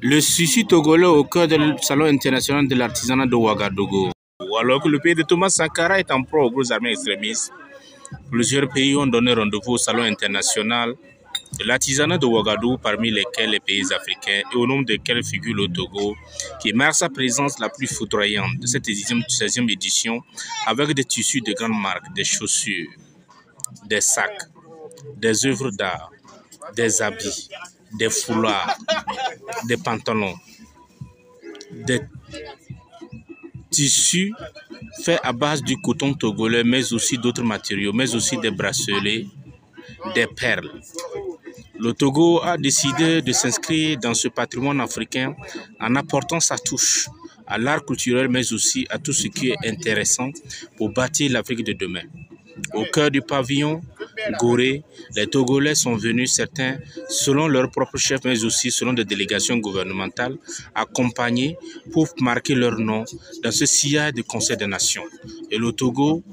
Le Sushi togolais au cœur du Salon international de l'artisanat de Ouagadougou. Alors que le pays de Thomas Sankara est en proie aux groupes armés extrémistes, plusieurs pays ont donné rendez-vous au Salon international de l'artisanat de Ouagadougou, parmi lesquels les pays africains, et au nombre desquels figure le Togo, qui marque sa présence la plus foudroyante de cette 16e édition, avec des tissus de grandes marques, des chaussures, des sacs, des œuvres d'art, des habits, des foulards, des pantalons, des tissus faits à base du coton togolais, mais aussi d'autres matériaux, mais aussi des bracelets, des perles. Le Togo a décidé de s'inscrire dans ce patrimoine africain en apportant sa touche à l'art culturel, mais aussi à tout ce qui est intéressant pour bâtir l'Afrique de demain. Au cœur du pavillon Gorée, les Togolais sont venus, certains selon leur propre chef, mais aussi selon des délégations gouvernementales, accompagnés pour marquer leur nom dans ce sillage de Conseil des Nations. Et le Togo,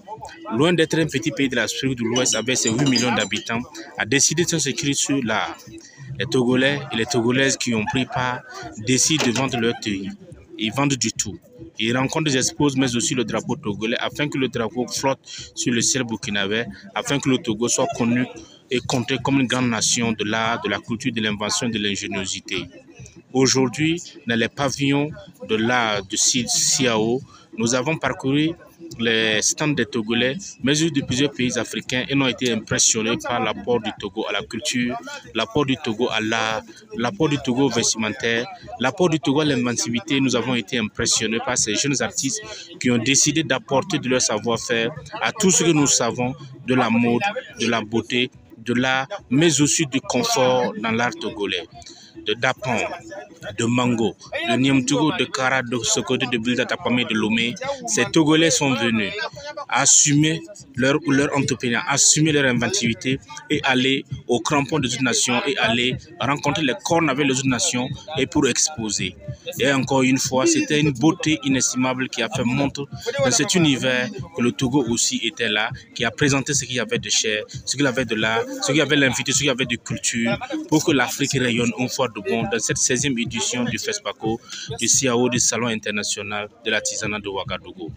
loin d'être un petit pays de l'Afrique de l'Ouest avec ses 8 millions d'habitants, a décidé de s'inscrire sur l'art. Les Togolais et les Togolaises qui ont pris part décident de vendre leur pays. Ils vendent du tout. Ils rencontrent des expos, mais aussi le drapeau togolais, afin que le drapeau flotte sur le ciel burkinabé, afin que le Togo soit connu et compté comme une grande nation de l'art, de la culture, de l'invention, de l'ingéniosité. Aujourd'hui, dans les pavillons de l'art de Siao, nous avons parcouru les stands des Togolais, mais aussi de plusieurs pays africains, et nous avons été impressionnés par l'apport du Togo à la culture, l'apport du Togo à l'art, l'apport du Togo au vestimentaire, l'apport du Togo à l'inventivité. Nous avons été impressionnés par ces jeunes artistes qui ont décidé d'apporter de leur savoir-faire à tout ce que nous savons de la mode, de la beauté, de l'art, mais aussi du confort dans l'art togolais. De Dapon, de Mango, de Niamtougou, de Kara, de Sokoto, de Bilda Tapamé, de Lomé, ces Togolais sont venus assumer leur entrepreneur, assumer leur inventivité et aller au crampon des autres nations et aller rencontrer les cornes avec les autres nations et pour exposer. Et encore une fois, c'était une beauté inestimable qui a fait montre dans cet univers que le Togo aussi était là, qui a présenté ce qu'il y avait de cher, ce qu'il y avait de l'art, ce qu'il y avait de l'invité, ce qu'il y avait de culture, pour que l'Afrique rayonne une fois de bon dans cette 16e édition du FESPACO, du CAO, du Salon international de l'artisanat de Ouagadougou.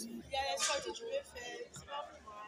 Il y a les choses que tu veux faire, c'est pas pour moi.